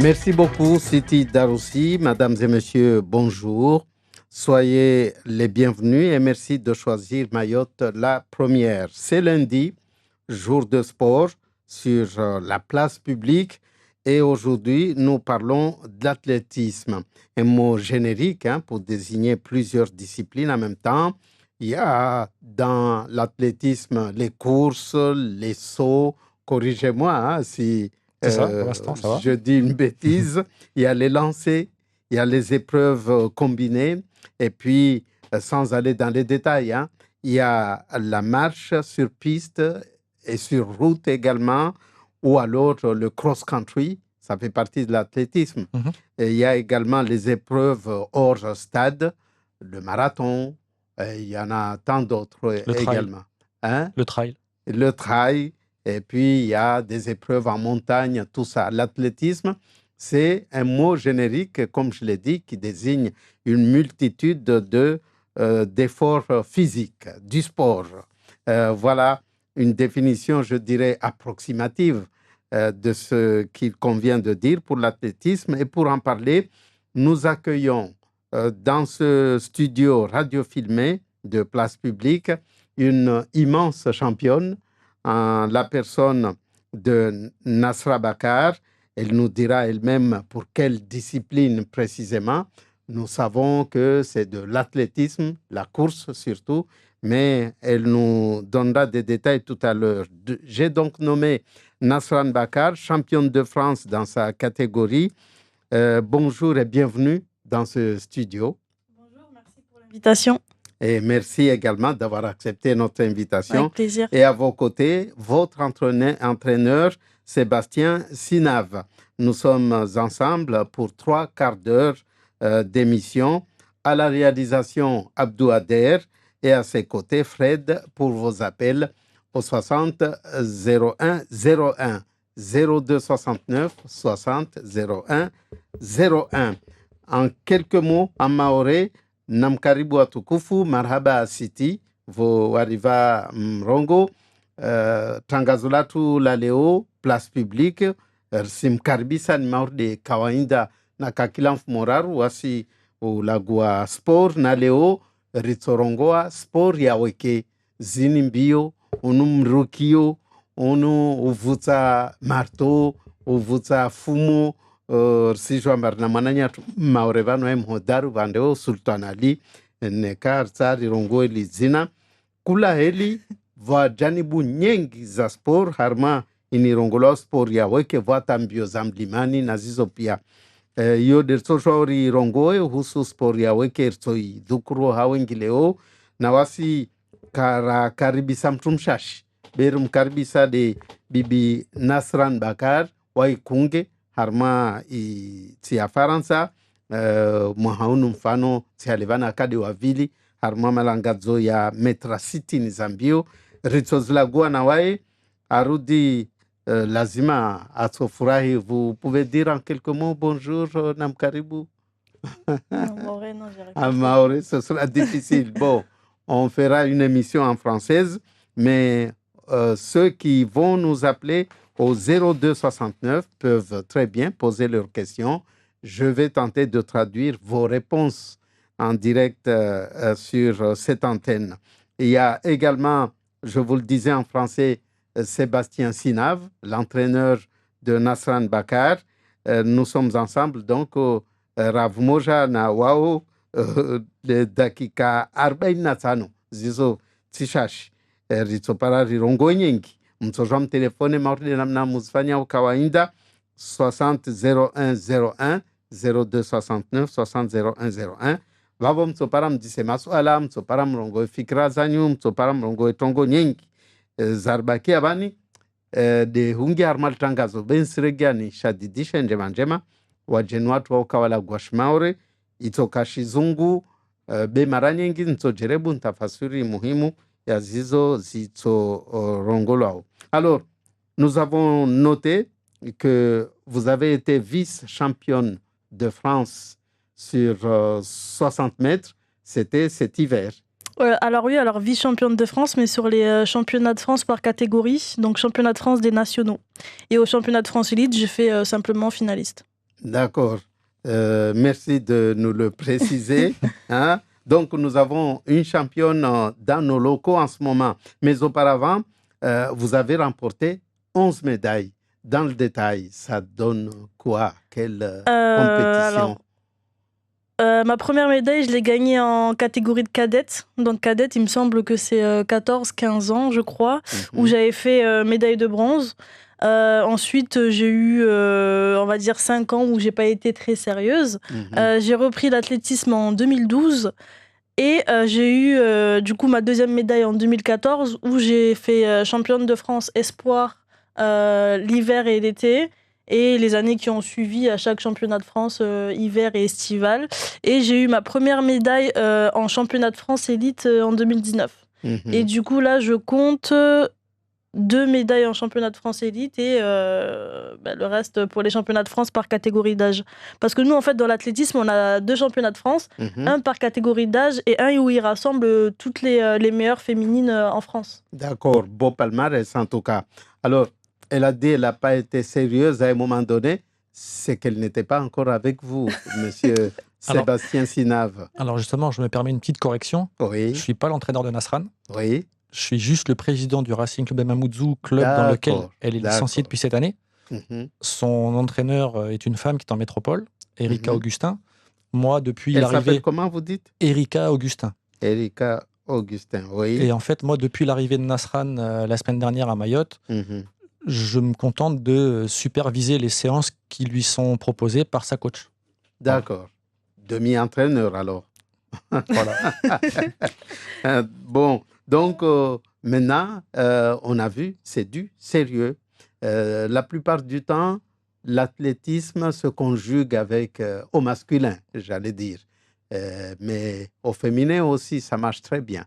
Merci beaucoup, Siti Daroussi. Mesdames et messieurs, bonjour. Soyez les bienvenus et merci de choisir Mayotte la première. C'est lundi, jour de sport sur la place publique et aujourd'hui, nous parlons d'athlétisme. Un mot générique pour désigner plusieurs disciplines en même temps. Il y a dans l'athlétisme les courses, les sauts. Corrigez-moi si C'est ça, pour l'instant, ça va. je dis une bêtise. Il y a les lancers, il y a les épreuves combinées. Et puis, sans aller dans les détails, il y a la marche sur piste et sur route également, ou alors le cross-country, ça fait partie de l'athlétisme. Mhm. Et il y a également les épreuves hors stade, le marathon, il y en a tant d'autres Le trail. également. Le trail. Le trail, et puis il y a des épreuves en montagne, tout ça. L'athlétisme, c'est un mot générique, comme je l'ai dit, qui désigne une multitude d'efforts physiques, du sport. Voilà une définition, je dirais, approximative de ce qu'il convient de dire pour l'athlétisme. Et pour en parler, nous accueillons dans ce studio radio-filmé de Place Publique une immense championne, la personne de Nasra Bakar. Elle nous dira elle-même pour quelle discipline précisément. Nous savons que c'est de l'athlétisme, la course surtout, mais elle nous donnera des détails tout à l'heure. J'ai donc nommé Nasran Bakar, championne de France dans sa catégorie. Bonjour et bienvenue dans ce studio. Bonjour, merci pour l'invitation. Et merci également d'avoir accepté notre invitation. Avec plaisir. Et à vos côtés, votre entraîneur, Sébastien Sinave. Nous sommes ensemble pour 3 quarts d'heure d'émission. À la réalisation, Abdou Ader. Et à ses côtés, Fred, pour vos appels au 60 01 01 02 69 60 01 01. En quelques mots, en maoré, namkaribu atukufu, marhaba Siti, wariva Mrongo, tangazo latu la leo, place publique, simkaribisha ni maorde kawaida na kakila mfumoraru wasi ulagua sport na leo ritsorongoa sport ya weke zini mbio, unu mrukio, unu uvuta marto, uvuta fumo, sijwambari na mwananyatu maore vano mhodaru vandeo Sultan Ali nekar tsari rongo eli zina kula heli va janibu nyengi za sport harma inirongolo sport ya weke vata mbio za mlimani na zizo pia yo derso shauri rongoe husu sport ya weke ertoi dhukuru hawengileo na wasi karibisa mtumshashi berum karibisa de bibi Nasran Bakar waikunge harma tia Faransa mwahaunu mfano tialevana akade wavili harma malangazo ya metra city ni zambio ritozlagua na wae arudi lazima atofurahi. Vous pouvez dire en quelques mots bonjour namkaribu? En maoré, ce sera difficile. Bon, on fera une émission en française, mais ceux qui vont nous appeler au 02 69 peuvent très bien poser leurs questions. Je vais tenter de traduire vos réponses en direct sur cette antenne. Il y a également, je vous le disais en français, Sébastien Sinave, l'entraîneur de Nasran Bakar. Nous sommes ensemble, donc, Rav Moja na wao dakika 45 zizo tishashi ritsopara rirongo nyingi mtsozwa mtelefone mauride namna muzifanya kawaida 60 01 01 02 69 60 01 01 vavo mtsopara mdise maswala mtsopara mrongo fikra zanyu mtsopara mrongo tongo nyingi zarbaki abani de hungi harmal tangazo bensregiani shadidisha njema wajeni watu wakawala guashmaure itoka shizungu be mara nyingi nitojerebu ntafasiri muhimu ya zizo zito rongolao. Alors, nous avons noté que vous avez été vice-championne de France sur 60 mètres. C'était cet hiver. Alors oui, vice-championne de France, mais sur les championnats de France par catégorie, donc championnat de France des nationaux. Et au championnat de France élite, j'ai fait simplement finaliste. D'accord. Merci de nous le préciser. Hein. Donc, nous avons une championne dans nos locaux en ce moment. Mais auparavant, vous avez remporté 11 médailles. Dans le détail, ça donne quoi? Quelle compétition? Ma première médaille, je l'ai gagnée en catégorie de cadette. Donc cadette, il me semble que c'est 14-15 ans, je crois, où j'avais fait médaille de bronze. Ensuite, j'ai eu, on va dire, 5 ans où j'ai pas été très sérieuse. J'ai repris l'athlétisme en 2012 et j'ai eu du coup ma deuxième médaille en 2014 où j'ai fait championne de France espoir l'hiver et l'été. Et les années qui ont suivi à chaque championnat de France hiver et estival. Et j'ai eu ma première médaille en championnat de France élite en 2019. Et du coup, là, je compte 2 médailles en championnat de France élite et le reste pour les championnats de France par catégorie d'âge. Parce que nous, en fait, dans l'athlétisme, on a 2 championnats de France, un par catégorie d'âge et un où il rassemble toutes les meilleures féminines en France. D'accord, beau palmarès en tout cas. Alors, elle a dit qu'elle n'a pas été sérieuse à un moment donné, c'est qu'elle n'était pas encore avec vous, monsieur Sébastien Sinave. Alors justement, je me permets une petite correction. Oui. Je ne suis pas l'entraîneur de Nasran. Oui. Je suis juste le président du Racing Club de Mamoudzou, club dans lequel elle est licenciée depuis cette année. Son entraîneur est une femme qui est en métropole, Erika Augustin. Moi, depuis l'arrivée... Elle s'appelle comment vous dites? Erika Augustin. Erika Augustin, oui. Et en fait, moi, depuis l'arrivée de Nasran la semaine dernière à Mayotte, je me contente de superviser les séances qui lui sont proposées par sa coach. D'accord. Voilà. Demi-entraîneur alors. Voilà. Bon, donc maintenant, on a vu, c'est du sérieux. La plupart du temps, l'athlétisme se conjugue avec au masculin, j'allais dire. Mais au féminin aussi, ça marche très bien.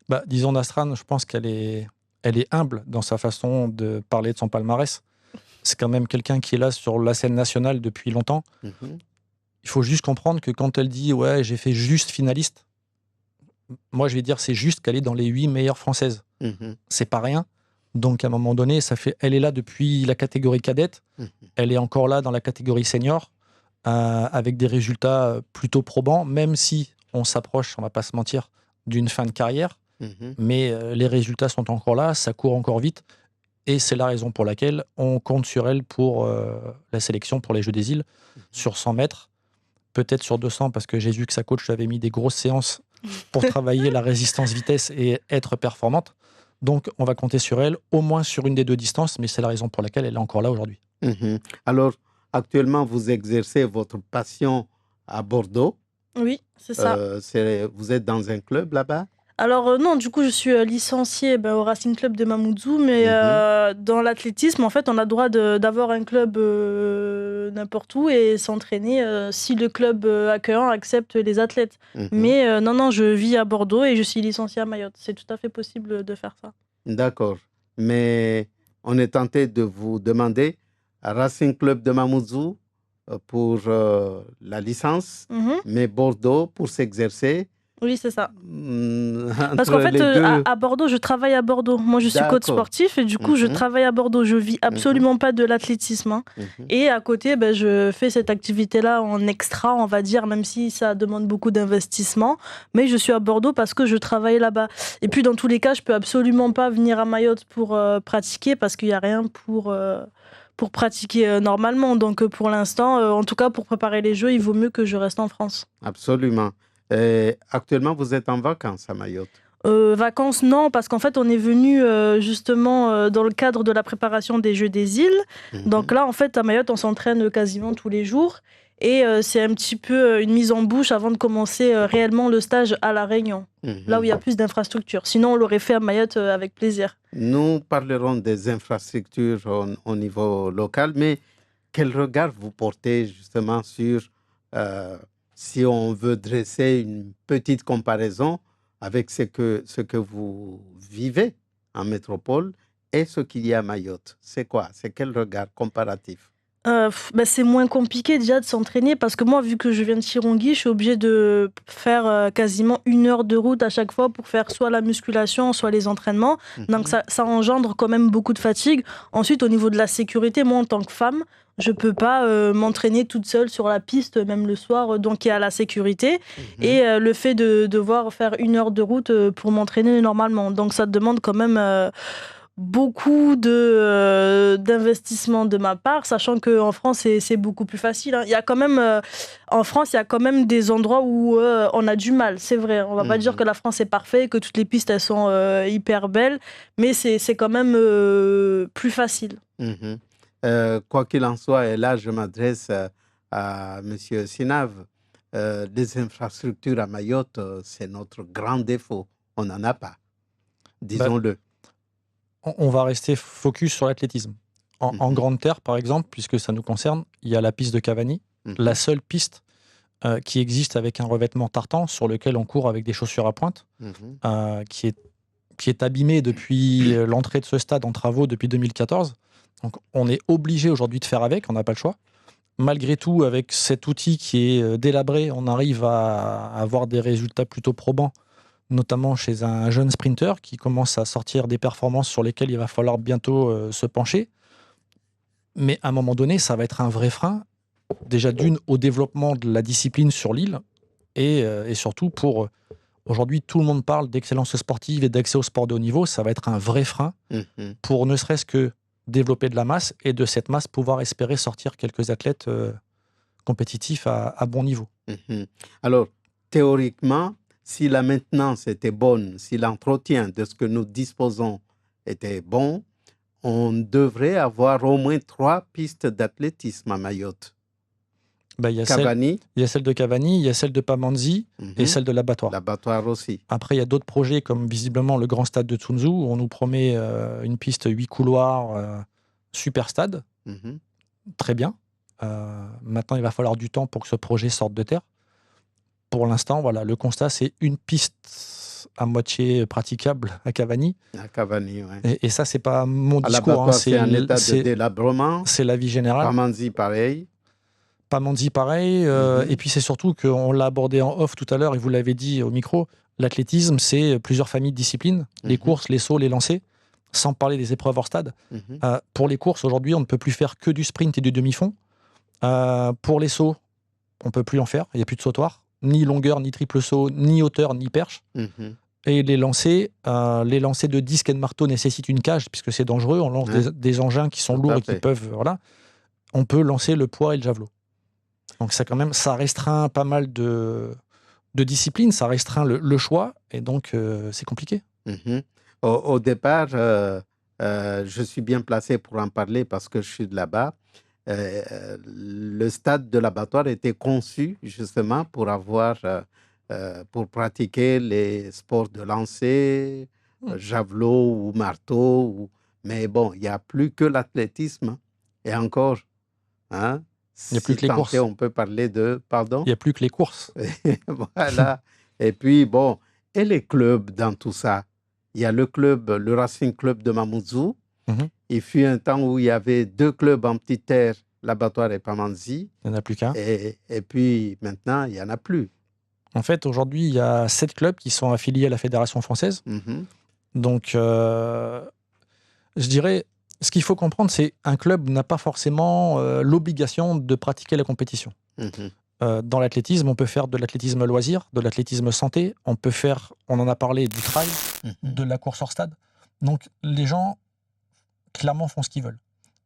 Bah, disons, Nasran, je pense qu'elle est humble dans sa façon de parler de son palmarès. C'est quand même quelqu'un qui est là sur la scène nationale depuis longtemps. Il faut juste comprendre que quand elle dit « ouais, j'ai fait juste finaliste », moi je vais dire c'est juste qu'elle est dans les 8 meilleures françaises. C'est pas rien. Donc à un moment donné, elle est là depuis la catégorie cadette. Elle est encore là dans la catégorie senior avec des résultats plutôt probants, même si on s'approche, on va pas se mentir, d'une fin de carrière. Mais les résultats sont encore là, ça court encore vite. Et c'est la raison pour laquelle on compte sur elle pour la sélection pour les Jeux des Îles, sur 100 mètres, peut-être sur 200, parce que j'ai vu que sa coach avait mis des grosses séances pour travailler la résistance vitesse et être performante. Donc, on va compter sur elle, au moins sur une des 2 distances, mais c'est la raison pour laquelle elle est encore là aujourd'hui. Alors, actuellement, vous exercez votre passion à Bordeaux. Oui, c'est ça. Vous êtes dans un club là-bas? Alors non, du coup, je suis licenciée au Racing Club de Mamoudzou, mais dans l'athlétisme, en fait, on a le droit d'avoir un club n'importe où et s'entraîner si le club accueillant accepte les athlètes. Mais non, je vis à Bordeaux et je suis licenciée à Mayotte. C'est tout à fait possible de faire ça. D'accord. Mais on est tenté de vous demander à Racing Club de Mamoudzou pour la licence, mais Bordeaux pour s'exercer. Oui, c'est ça. Parce qu'en fait, à Bordeaux, je travaille à Bordeaux. Moi, je suis coach sportif et du coup, je travaille à Bordeaux. Je vis absolument pas de l'athlétisme. Et à côté, je fais cette activité-là en extra, on va dire, même si ça demande beaucoup d'investissement. Mais je suis à Bordeaux parce que je travaille là-bas. Et puis, dans tous les cas, je peux absolument pas venir à Mayotte pour pratiquer parce qu'il n'y a rien pour pratiquer normalement. Donc, pour l'instant, en tout cas, pour préparer les Jeux, il vaut mieux que je reste en France. Absolument. Actuellement, vous êtes en vacances à Mayotte? Vacances, non, parce qu'en fait, on est venu justement dans le cadre de la préparation des Jeux des Îles. Donc là, en fait, à Mayotte, on s'entraîne quasiment tous les jours. Et c'est un petit peu une mise en bouche avant de commencer réellement le stage à La Réunion, là où il y a plus d'infrastructures. Sinon, on l'aurait fait à Mayotte avec plaisir. Nous parlerons des infrastructures au niveau local, mais quel regard vous portez justement sur... si on veut dresser une petite comparaison avec ce que vous vivez en métropole et ce qu'il y a à Mayotte, c'est quoi? C'est quel regard comparatif? C'est moins compliqué déjà de s'entraîner parce que moi, vu que je viens de Chirongui, je suis obligée de faire quasiment 1 heure de route à chaque fois pour faire soit la musculation, soit les entraînements. Donc ça engendre quand même beaucoup de fatigue. Ensuite, au niveau de la sécurité, moi en tant que femme, je peux pas m'entraîner toute seule sur la piste, même le soir, donc il y a la sécurité et le fait de devoir faire 1 heure de route pour m'entraîner normalement. Donc ça demande quand même beaucoup d'investissement de ma part, sachant qu'en France, c'est beaucoup plus facile. Hein. Il y a quand même, en France, il y a quand même des endroits où on a du mal, c'est vrai. On va pas dire que la France est parfaite, que toutes les pistes, elles sont hyper belles, mais c'est quand même plus facile. Quoi qu'il en soit, et là, je m'adresse à M. Sinav, les infrastructures à Mayotte, c'est notre grand défaut. On n'en a pas, disons-le. On va rester focus sur l'athlétisme. En grande terre, par exemple, puisque ça nous concerne, il y a la piste de Cavani, la seule piste qui existe avec un revêtement tartan sur lequel on court avec des chaussures à pointe, qui est abîmée depuis l'entrée de ce stade en travaux depuis 2014. Donc on est obligé aujourd'hui de faire avec, on n'a pas le choix. Malgré tout, avec cet outil qui est délabré, on arrive à avoir des résultats plutôt probants, notamment chez un jeune sprinter qui commence à sortir des performances sur lesquelles il va falloir bientôt se pencher. Mais à un moment donné, ça va être un vrai frein, déjà d'une au développement de la discipline sur l'île, et surtout pour... Aujourd'hui, tout le monde parle d'excellence sportive et d'accès au sport de haut niveau, ça va être un vrai frein pour ne serait-ce que développer de la masse, et de cette masse pouvoir espérer sortir quelques athlètes compétitifs à bon niveau. Alors, théoriquement, si la maintenance était bonne, si l'entretien de ce que nous disposons était bon, on devrait avoir au moins 3 pistes d'athlétisme à Mayotte. Il y a celle de Cavani, il y a celle de Pamandzi et celle de l'Abattoir. L'Abattoir aussi. Après, il y a d'autres projets comme visiblement le grand stade de Tsunzu, où on nous promet une piste 8 couloirs, super stade. Très bien. Maintenant, il va falloir du temps pour que ce projet sorte de terre. Pour l'instant, voilà, le constat, c'est une piste à moitié praticable à Cavani. À Cavani, oui. Et ça, c'est pas mon discours. C'est un état de délabrement. C'est l'avis général. Pamandzi, pareil. Pamandzi, pareil. Et puis, c'est surtout qu'on l'a abordé en off tout à l'heure, et vous l'avez dit au micro, l'athlétisme, c'est plusieurs familles de disciplines. Les courses, les sauts, les lancers, sans parler des épreuves hors stade. Pour les courses, aujourd'hui, on ne peut plus faire que du sprint et du demi-fond. Pour les sauts, on ne peut plus en faire. Il n'y a plus de sautoir. Ni longueur, ni triple saut, ni hauteur, ni perche. Et les lancers de disque et de marteau nécessitent une cage, puisque c'est dangereux. On lance des engins qui sont lourds et qui peuvent... Voilà. On peut lancer le poids et le javelot. Donc ça restreint pas mal de disciplines, ça restreint le choix, et donc c'est compliqué. Au départ, je suis bien placé pour en parler parce que je suis de là-bas. Le stade de l'Abattoir était conçu justement pour pour pratiquer les sports de lancer, javelot ou marteau. Mais bon, il n'y a plus que l'athlétisme. Et encore, hein, il n'y a plus que les courses. On peut parler de... Pardon ? Il n'y a plus que les courses. Voilà. Et puis, bon, et les clubs dans tout ça ? Il y a le Racing Club de Mamoudzou. Il fut un temps où il y avait 2 clubs en petite terre, l'Abattoir et Pamandzi. Il n'y en a plus qu'un. Et puis maintenant, il n'y en a plus. En fait, aujourd'hui, il y a 7 clubs qui sont affiliés à la Fédération française. Donc, je dirais, ce qu'il faut comprendre, c'est qu'un club n'a pas forcément l'obligation de pratiquer la compétition. Dans l'athlétisme, on peut faire de l'athlétisme loisir, de l'athlétisme santé. On peut faire, on en a parlé, du trail, de la course hors stade. Donc, les gens... clairement font ce qu'ils veulent.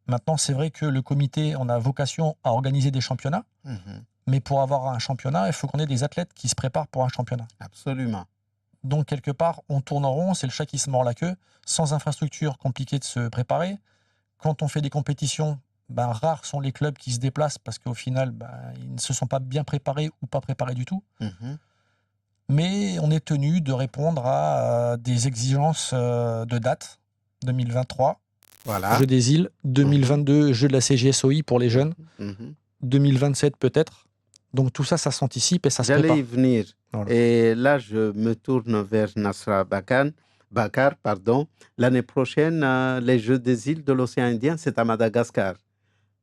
Maintenant, c'est vrai que le comité, on a vocation à organiser des championnats, mais pour avoir un championnat, il faut qu'on ait des athlètes qui se préparent pour un championnat. Absolument. Donc, quelque part, on tourne en rond, c'est le chat qui se mord la queue, sans infrastructure, compliqué de se préparer. Quand on fait des compétitions, rares sont les clubs qui se déplacent parce qu'au final, ils ne se sont pas bien préparés ou pas préparés du tout. Mais on est tenu de répondre à des exigences de date, 2023. Voilà. Jeux des îles, 2022, jeux de la CGSOI pour les jeunes, 2027 peut-être. Donc tout ça, ça s'anticipe et ça se prépare. J'allais y venir. Voilà. Et là, je me tourne vers Nasra Bakar. L'année prochaine, les Jeux des îles de l'océan Indien, c'est à Madagascar.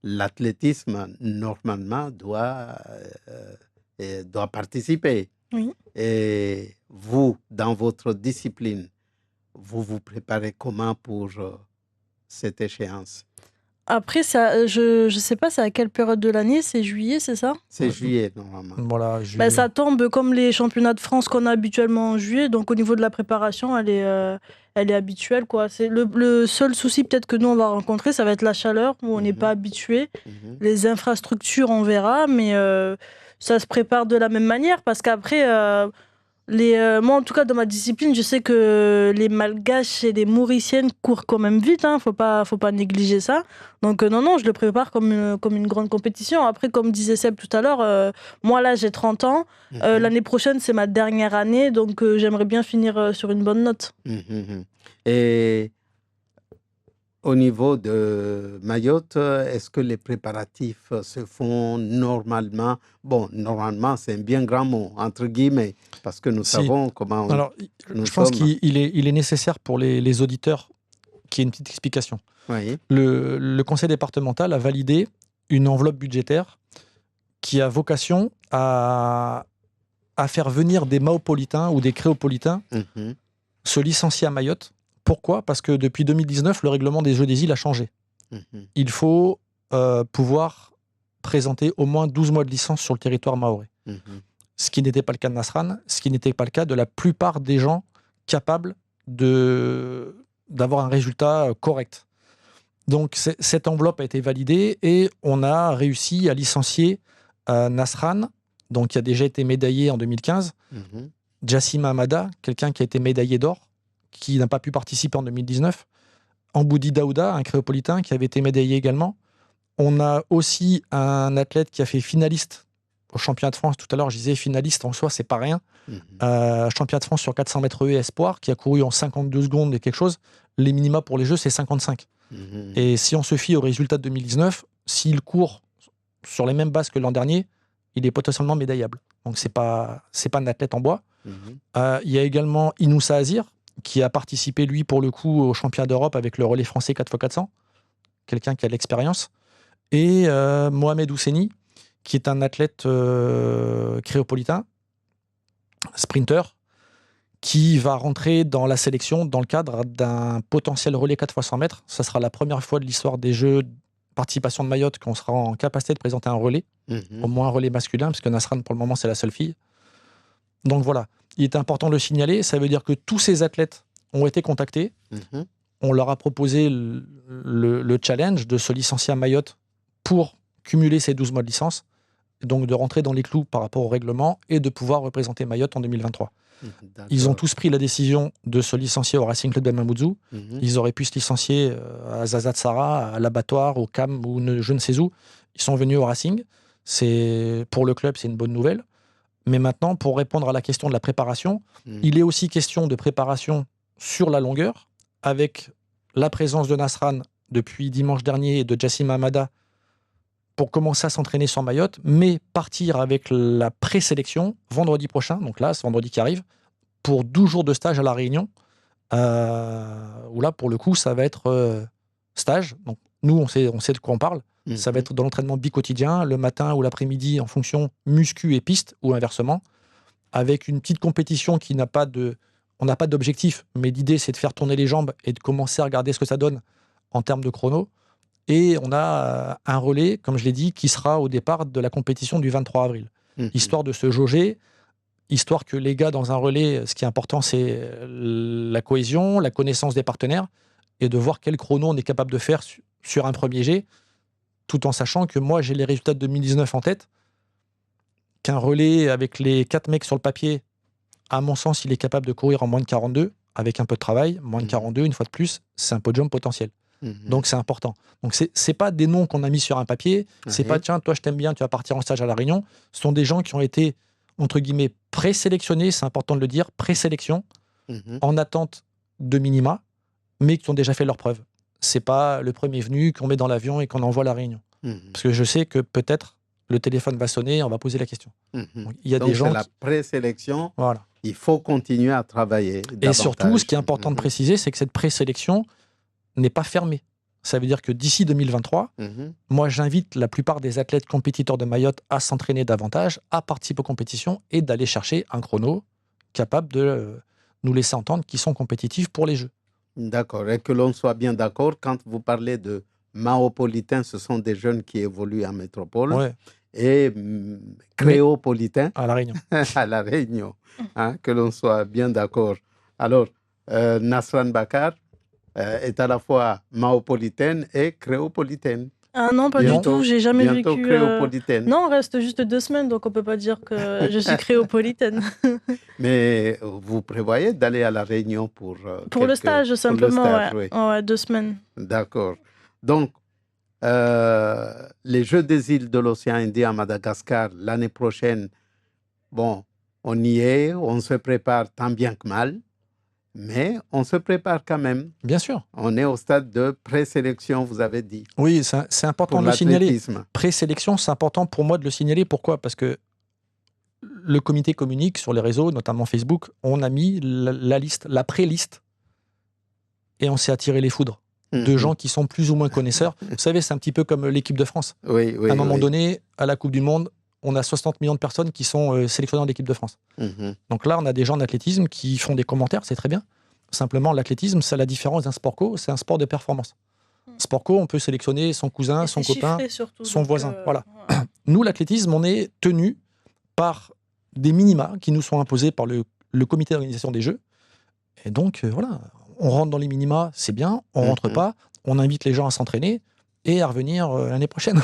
l'athlétisme, normalement, doit participer. Oui. Et vous, dans votre discipline, vous vous préparez comment pour cette échéance? Après, je sais pas, c'est à quelle période de l'année? C'est juillet, c'est ça? C'est juillet, normalement. Voilà, juillet. Ça tombe comme les championnats de France qu'on a habituellement en juillet. Donc, au niveau de la préparation, elle est habituelle, quoi. C'est le seul souci, peut-être, que nous, on va rencontrer, ça va être la chaleur, où on n'est pas habitué. Les infrastructures, on verra, mais ça se prépare de la même manière, parce qu'après, moi, en tout cas, dans ma discipline, je sais que les Malgaches et les Mauriciennes courent quand même vite, hein. Faut pas négliger ça. Donc, non, je le prépare comme une grande compétition. Après, comme disait Seb tout à l'heure, moi, là, j'ai 30 ans. L'année prochaine, c'est ma dernière année. Donc, j'aimerais bien finir sur une bonne note. Et au niveau de Mayotte, est-ce que les préparatifs se font normalement? Bon, normalement, c'est un bien grand mot, entre guillemets, parce que nous savons comment Alors, je pense qu'il est nécessaire pour les auditeurs qu'il y ait une petite explication. Oui. Le conseil départemental a validé une enveloppe budgétaire qui a vocation à faire venir des Maopolitains ou des Créopolitains se licencier à Mayotte. Pourquoi? Parce que depuis 2019, le règlement des Jeux des îles a changé. Il faut pouvoir présenter au moins 12 mois de licence sur le territoire mahorais. Ce qui n'était pas le cas de Nasran, ce qui n'était pas le cas de la plupart des gens capables d'avoir un résultat correct. Donc cette enveloppe a été validée et on a réussi à licencier Nasran, donc qui a déjà été médaillé en 2015, Jassima Amada, quelqu'un qui a été médaillé d'or, qui n'a pas pu participer en 2019. Amboudi Daouda, un créopolitain qui avait été médaillé également. On a aussi un athlète qui a fait finaliste au championnat de France. Tout à l'heure, je disais finaliste en soi, c'est pas rien. Championnat de France sur 400 mètres haies espoir, qui a couru en 52 secondes et quelque chose. Les minima pour les Jeux, c'est 55. Et si on se fie au résultat de 2019, s'il court sur les mêmes bases que l'an dernier, il est potentiellement médaillable. Donc c'est pas un athlète en bois. Il y a également Inoussa Azir, qui a participé, lui, pour le coup, au championnat d'Europe avec le relais français 4x400. Quelqu'un qui a de l'expérience. Et Mohamed Ousseni, qui est un athlète créopolitain, sprinter, qui va rentrer dans la sélection dans le cadre d'un potentiel relais 4x100 mètres. Ça sera la première fois de l'histoire des Jeux participation de Mayotte qu'on sera en capacité de présenter un relais, au moins un relais masculin, parce que Nasran, pour le moment, c'est la seule fille. Donc voilà, il est important de le signaler. Ça veut dire que tous ces athlètes ont été contactés. On leur a proposé le challenge de se licencier à Mayotte pour cumuler ces 12 mois de licence, donc de rentrer dans les clous par rapport au règlement et de pouvoir représenter Mayotte en 2023. Ils ont tous pris la décision de se licencier au Racing Club de Mamoudzou. Ils auraient pu se licencier à Zazat Sarah, à l'abattoir, au CAM ou je ne sais où. Ils sont venus au Racing. Pour le club, c'est une bonne nouvelle. Mais maintenant, pour répondre à la question de la préparation, il est aussi question de préparation sur la longueur, avec la présence de Nasran depuis dimanche dernier et de Jassima Amada pour commencer à s'entraîner sur Mayotte, mais partir avec la présélection vendredi prochain, donc là, c'est vendredi qui arrive, pour 12 jours de stage à La Réunion, où là, pour le coup, ça va être stage. Donc, nous, on sait de quoi on parle. Ça va être dans l'entraînement bi-quotidien, le matin ou l'après-midi, en fonction muscu et piste, ou inversement, avec une petite compétition qui n'a pas de... On n'a pas d'objectif, mais l'idée, c'est de faire tourner les jambes et de commencer à regarder ce que ça donne en termes de chrono. Et on a un relais, comme je l'ai dit, qui sera au départ de la compétition du 23 avril. Histoire de se jauger, histoire que les gars, dans un relais, ce qui est important, c'est la cohésion, la connaissance des partenaires, et de voir quel chrono on est capable de faire sur un premier jet, tout en sachant que moi, j'ai les résultats de 2019 en tête, qu'un relais avec les 4 mecs sur le papier, à mon sens, il est capable de courir en moins de 42, avec un peu de travail. Moins de 42, une fois de plus, c'est un podium potentiel. Donc c'est important. Donc c'est pas des noms qu'on a mis sur un papier, c'est pas tiens, toi je t'aime bien, tu vas partir en stage à La Réunion. Ce sont des gens qui ont été, entre guillemets, présélectionnés, c'est important de le dire, présélection, en attente de minima, mais qui ont déjà fait leurs preuves. C'est pas le premier venu qu'on met dans l'avion et qu'on envoie à La Réunion. Parce que je sais que peut-être le téléphone va sonner et on va poser la question. Donc, il y a des gens c'est la présélection. Voilà. Il faut continuer à travailler davantage. Et surtout, ce qui est important de préciser, c'est que cette présélection n'est pas fermée. Ça veut dire que d'ici 2023, moi, j'invite la plupart des athlètes compétiteurs de Mayotte à s'entraîner davantage, à participer aux compétitions et d'aller chercher un chrono capable de nous laisser entendre qu'ils sont compétitifs pour les Jeux. D'accord. Et que l'on soit bien d'accord, quand vous parlez de maopolitains, ce sont des jeunes qui évoluent en métropole. Ouais. Et créopolitains à La Réunion. à La Réunion, hein, que l'on soit bien d'accord. Alors, Nasran Bakar est à la fois maopolitaine et créopolitaine. Ah non, pas du tout, j'ai jamais bientôt vécu... créopolitaine. Non, on reste juste 2 semaines, donc on peut pas dire que je suis créopolitaine. Mais vous prévoyez d'aller à La Réunion pour... Pour le stage, simplement, pour le stage, ouais. Oui. Ouais, 2 semaines. D'accord. Donc, les Jeux des îles de l'océan Indien à Madagascar, l'année prochaine, bon, on y est, on se prépare tant bien que mal, mais on se prépare quand même. Bien sûr. On est au stade de présélection, vous avez dit. Oui, c'est important pour de le signaler. l'athlétisme. Présélection, c'est important pour moi de le signaler. Pourquoi ? Parce que le comité communique sur les réseaux, notamment Facebook. On a mis la liste, la pré-liste, et on s'est attiré les foudres de gens qui sont plus ou moins connaisseurs. Vous savez, c'est un petit peu comme l'équipe de France. Oui, à un moment donné, à la Coupe du Monde, on a 60 millions de personnes qui sont sélectionnées en équipe de France. Donc là, on a des gens d'athlétisme qui font des commentaires, c'est très bien. Simplement, l'athlétisme, c'est la différence d'un sport co, c'est un sport de performance. Sport co, on peut sélectionner son cousin, son copain, surtout, son voisin. Voilà. Nous, l'athlétisme, on est tenu par des minima qui nous sont imposés par le comité d'organisation des Jeux. Et donc, voilà, on rentre dans les minima, c'est bien, on rentre pas, on invite les gens à s'entraîner et à revenir l'année prochaine.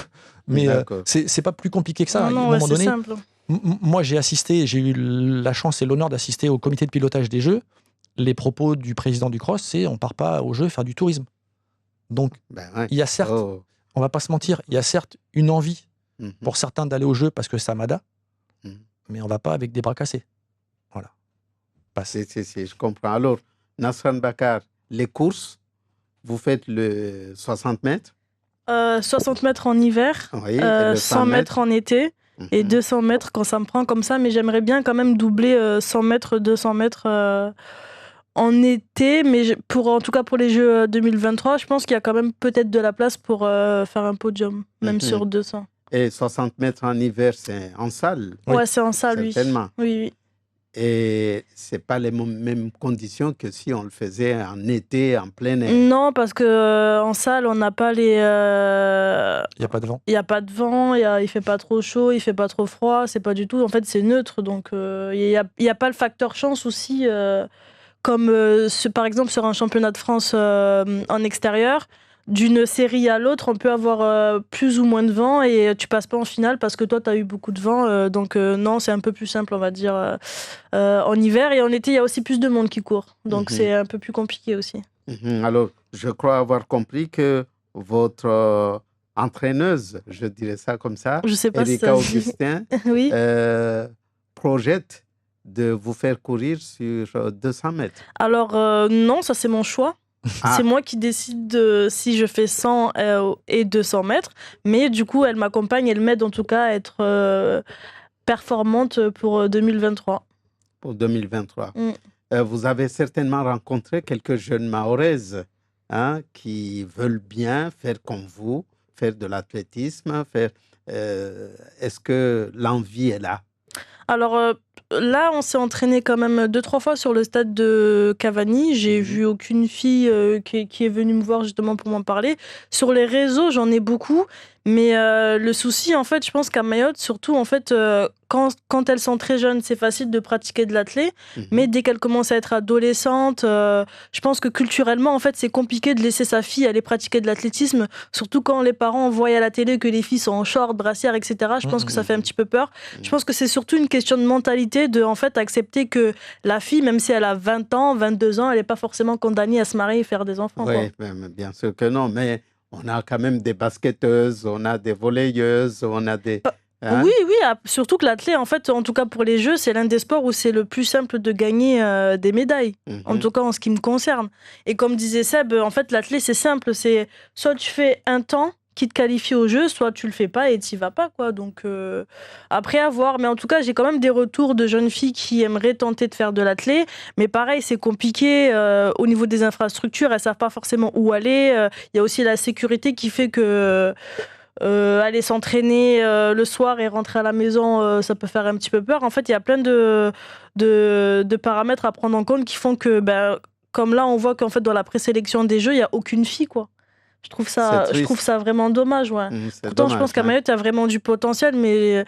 Mais c'est pas plus compliqué que ça. Non, à un moment donné, simple. Moi, j'ai eu la chance et l'honneur d'assister au comité de pilotage des Jeux. Les propos du président du CROSS, c'est on part pas aux Jeux faire du tourisme. Donc, il y a certes, on va pas se mentir, il y a certes une envie pour certains d'aller aux Jeux parce que c'est Amada, mais on va pas avec des bras cassés. Voilà. Je comprends. Alors, Nasran Bakar, les courses, vous faites le 60 mètres 60 mètres en hiver, 100 mètres en été et 200 mètres quand ça me prend comme ça, mais j'aimerais bien quand même doubler 100 mètres, 200 mètres en été, mais en tout cas pour les Jeux 2023, je pense qu'il y a quand même peut-être de la place pour faire un podium, même sur 200. Et 60 mètres en hiver, c'est en salle? Ouais, c'est en salle, certainement. Oui. Et ce n'est pas les mêmes conditions que si on le faisait en été, en plein air. Non, parce qu'en salle, on n'a pas les... Il n'y a pas de vent. Il n'y a pas de vent, il ne fait pas trop chaud, il ne fait pas trop froid, c'est pas du tout... En fait, c'est neutre, donc il n'y a pas le facteur chance aussi, comme par exemple sur un championnat de France en extérieur. D'une série à l'autre, on peut avoir plus ou moins de vent et tu passes pas en finale parce que toi, tu as eu beaucoup de vent. Donc non, c'est un peu plus simple, on va dire, en hiver. Et en été, il y a aussi plus de monde qui court. Donc c'est un peu plus compliqué aussi. Alors, je crois avoir compris que votre entraîneuse, je dirais ça comme ça, je sais pas Erika Augustin, oui. projette de vous faire courir sur 200 mètres. Alors non, ça c'est mon choix. C'est moi qui décide si je fais 100 et 200 mètres. Mais du coup, elle m'accompagne, elle m'aide en tout cas à être performante pour 2023. Pour 2023. Vous avez certainement rencontré quelques jeunes Mahoraises qui veulent bien faire comme vous, faire de l'athlétisme. Est-ce que l'envie est là? Alors là, on s'est entraîné quand même 2-3 fois sur le stade de Cavani. J'ai vu aucune fille qui est venue me voir justement pour m'en parler. Sur les réseaux, j'en ai beaucoup. Mais le souci, en fait, je pense qu'à Mayotte, surtout, en fait, quand elles sont très jeunes, c'est facile de pratiquer de l'athlé. Mais dès qu'elles commencent à être adolescentes, je pense que culturellement, en fait, c'est compliqué de laisser sa fille aller pratiquer de l'athlétisme. Surtout quand les parents voient à la télé que les filles sont en short, brassière, etc. Je pense que ça fait un petit peu peur. Je pense que c'est surtout une question de mentalité, de en fait accepter que la fille, même si elle a 20 ans, 22 ans, elle n'est pas forcément condamnée à se marier et faire des enfants. Oui, bien sûr que non, mais on a quand même des basketteuses, on a des volleyeuses, on a des... Oui, surtout que l'athlète, en fait, en tout cas pour les Jeux, c'est l'un des sports où c'est le plus simple de gagner des médailles, en tout cas en ce qui me concerne. Et comme disait Seb, en fait, l'athlète, c'est simple, c'est soit tu fais un temps qui te qualifie au jeu, soit tu le fais pas et t'y vas pas, quoi. Donc après à voir, mais en tout cas j'ai quand même des retours de jeunes filles qui aimeraient tenter de faire de l'athlé, mais pareil c'est compliqué au niveau des infrastructures, elles savent pas forcément où aller. Il y a aussi la sécurité qui fait que aller s'entraîner le soir et rentrer à la maison, ça peut faire un petit peu peur. En fait, il y a plein de paramètres à prendre en compte qui font que, comme là, on voit qu'en fait dans la présélection des Jeux, il y a aucune fille, quoi. Je trouve ça vraiment dommage, ouais. Pourtant, je pense qu'à Mayotte, il y a vraiment du potentiel, mais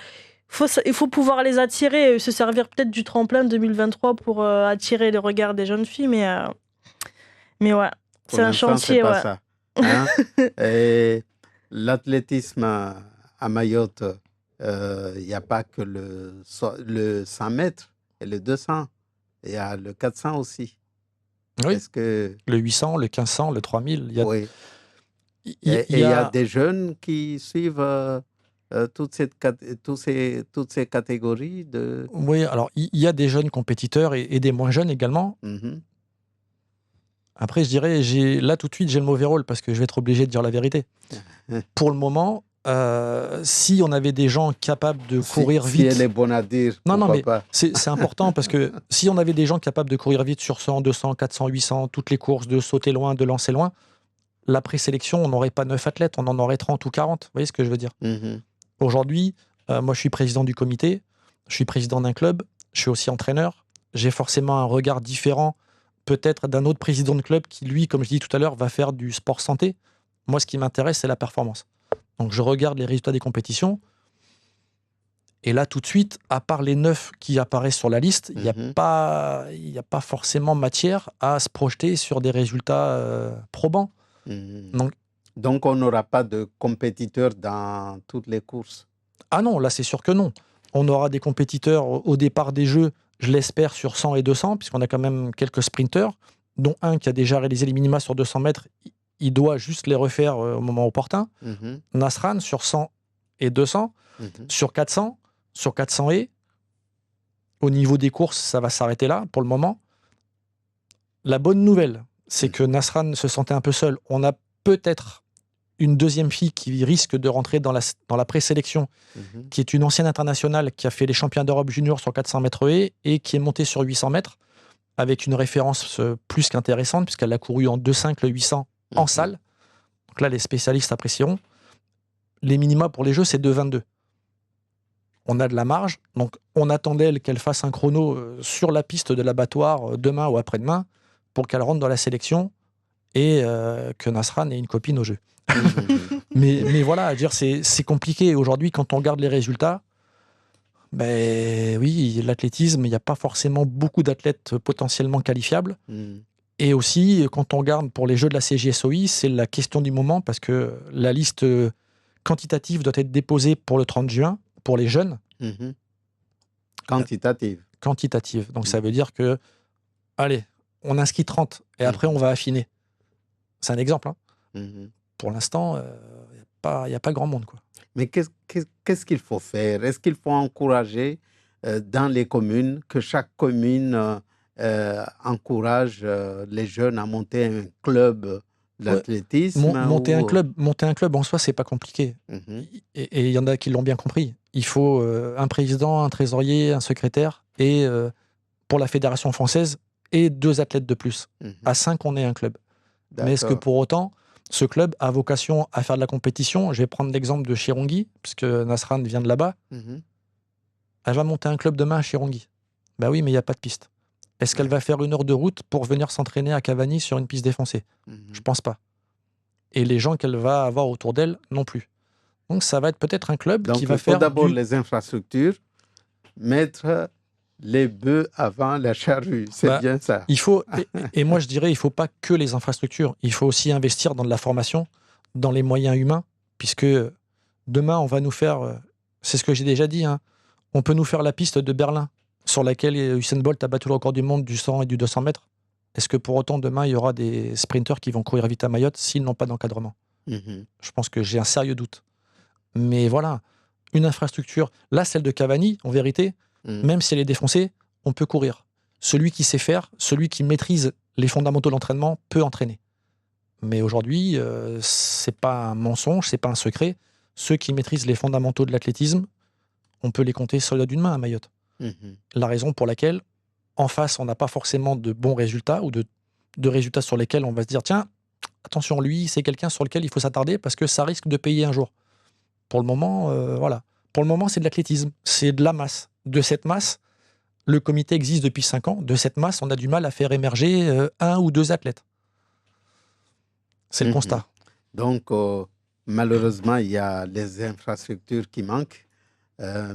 il faut pouvoir les attirer et se servir peut-être du tremplin 2023 pour attirer les regards des jeunes filles, mais ouais, c'est un chantier, c'est pas ouais. ça, hein. Et l'athlétisme à Mayotte, il n'y a pas que le 100 mètres et le 200, il y a le 400 aussi. Oui. Est-ce que... Le 800, le 1500, le 3000, il y a... Oui. Et il y a des jeunes qui suivent toutes ces catégories de... Oui, alors il y a des jeunes compétiteurs et des moins jeunes également. Mhm. Après, je dirais, là tout de suite, j'ai le mauvais rôle parce que je vais être obligé de dire la vérité. Pour le moment, si on avait des gens capables de courir vite... Si elle est bonne à dire, non, mais pas. C'est important parce que si on avait des gens capables de courir vite sur 100, 200, 400, 800, toutes les courses, de sauter loin, de lancer loin, la présélection, on n'aurait pas 9 athlètes, on en aurait 30 ou 40. Vous voyez ce que je veux dire? Aujourd'hui, moi, je suis président du comité, je suis président d'un club, je suis aussi entraîneur. J'ai forcément un regard différent, peut-être d'un autre président de club qui, lui, comme je dis tout à l'heure, va faire du sport santé. Moi, ce qui m'intéresse, c'est la performance. Donc, je regarde les résultats des compétitions. Et là, tout de suite, à part les 9 qui apparaissent sur la liste, il n'y a pas forcément matière à se projeter sur des résultats probants. Donc, on n'aura pas de compétiteurs dans toutes les courses? Ah non, là, c'est sûr que non. On aura des compétiteurs au départ des Jeux, je l'espère, sur 100 et 200, puisqu'on a quand même quelques sprinteurs, dont un qui a déjà réalisé les minima sur 200 mètres. Il doit juste les refaire au moment opportun. Nasran, sur 100 et 200. Sur 400, sur 400 et... Au niveau des courses, ça va s'arrêter là, pour le moment. La bonne nouvelle, c'est que Nasran se sentait un peu seul. On a peut-être une deuxième fille qui risque de rentrer dans la présélection, qui est une ancienne internationale qui a fait les championnats d'Europe junior sur 400 mètres haies et qui est montée sur 800 mètres avec une référence plus qu'intéressante puisqu'elle a couru en 2,5 le 800 en salle. Donc là, les spécialistes apprécieront. Les minima pour les Jeux, c'est 2,22. On a de la marge, donc on attend d'elle qu'elle fasse un chrono sur la piste de l'abattoir demain ou après-demain pour qu'elle rentre dans la sélection et que Nasran ait une copine au jeu. mais voilà, dire c'est compliqué. Aujourd'hui, quand on regarde les résultats, oui, l'athlétisme, il n'y a pas forcément beaucoup d'athlètes potentiellement qualifiables. Et aussi, quand on regarde pour les Jeux de la CJSOI, c'est la question du moment parce que la liste quantitative doit être déposée pour le 30 juin, pour les jeunes. Quantitative. Donc ça veut dire que, allez, on inscrit 30 et après on va affiner. C'est un exemple. Pour l'instant, il n'y a pas grand monde, quoi. Mais qu'est-ce qu'il faut faire? Est-ce qu'il faut encourager dans les communes, que chaque commune encourage les jeunes à monter un club d'athlétisme? Monter un club en soi, c'est pas compliqué. Et il y en a qui l'ont bien compris. Il faut un président, un trésorier, un secrétaire, et pour la fédération française, et 2 athlètes de plus. À 5, on est un club. Mais est-ce que pour autant, ce club a vocation à faire de la compétition? Je vais prendre l'exemple de Chirongi, puisque Nasran vient de là-bas. Elle va monter un club demain à Chirongi. Ben oui, mais il n'y a pas de piste. Est-ce qu'elle va faire 1 heure de route pour venir s'entraîner à Cavani sur une piste défoncée? Je pense pas. Et les gens qu'elle va avoir autour d'elle non plus. Donc ça va être peut-être un club qui va faire... Donc il faut d'abord les infrastructures, mettre les bœufs avant la charrue. C'est bien ça. Il faut, et moi je dirais, il ne faut pas que les infrastructures. Il faut aussi investir dans de la formation, dans les moyens humains, puisque demain on va nous faire... C'est ce que j'ai déjà dit, hein, on peut nous faire la piste de Berlin, sur laquelle Usain Bolt a battu le record du monde du 100 et du 200 mètres. Est-ce que pour autant, demain, il y aura des sprinteurs qui vont courir vite à Mayotte s'ils n'ont pas d'encadrement? Je pense que j'ai un sérieux doute. Mais voilà, une infrastructure, là, celle de Cavani, en vérité, même si elle est défoncée, on peut courir. Celui qui sait faire, celui qui maîtrise les fondamentaux de l'entraînement peut entraîner. Mais aujourd'hui, c'est pas un mensonge, c'est pas un secret. Ceux qui maîtrisent les fondamentaux de l'athlétisme, on peut les compter sur le doigt d'une main à Mayotte. La raison pour laquelle, en face, on n'a pas forcément de bons résultats ou de résultats sur lesquels on va se dire tiens, attention, lui, c'est quelqu'un sur lequel il faut s'attarder parce que ça risque de payer un jour. Pour le moment, voilà. Pour le moment, c'est de l'athlétisme, c'est de la masse. De cette masse, le comité existe depuis 5 ans. De cette masse, on a du mal à faire émerger 1 ou 2 athlètes. C'est le constat. Donc, malheureusement, il y a les infrastructures qui manquent,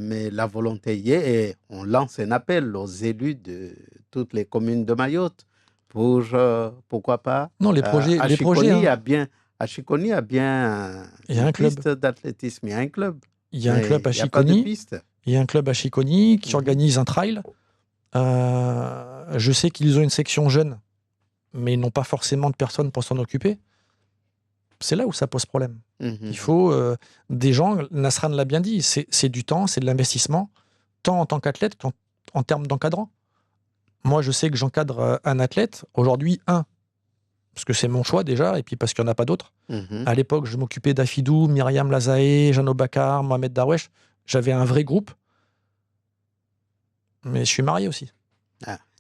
mais la volonté y est et on lance un appel aux élus de toutes les communes de Mayotte pour, pourquoi pas, Non, les projets, Chiconi a bien il y a une un club. piste d'athlétisme, il y a un club. Il y a un club à Il n'y a pas de Chiconi. piste. Il y a un club à Chiconi qui organise un trail. Je sais qu'ils ont une section jeune, mais ils n'ont pas forcément de personnes pour s'en occuper. C'est là où ça pose problème. Il faut des gens, Nasran l'a bien dit, c'est du temps, c'est de l'investissement, tant en tant qu'athlète qu'en termes d'encadrant. Moi, je sais que j'encadre un athlète, aujourd'hui parce que c'est mon choix déjà, et puis parce qu'il n'y en a pas d'autres. À l'époque, je m'occupais d'Afidou, Myriam Lazaé, Jeannot Bakar, Mohamed Darwesh. J'avais un vrai groupe. Mais je suis marié aussi.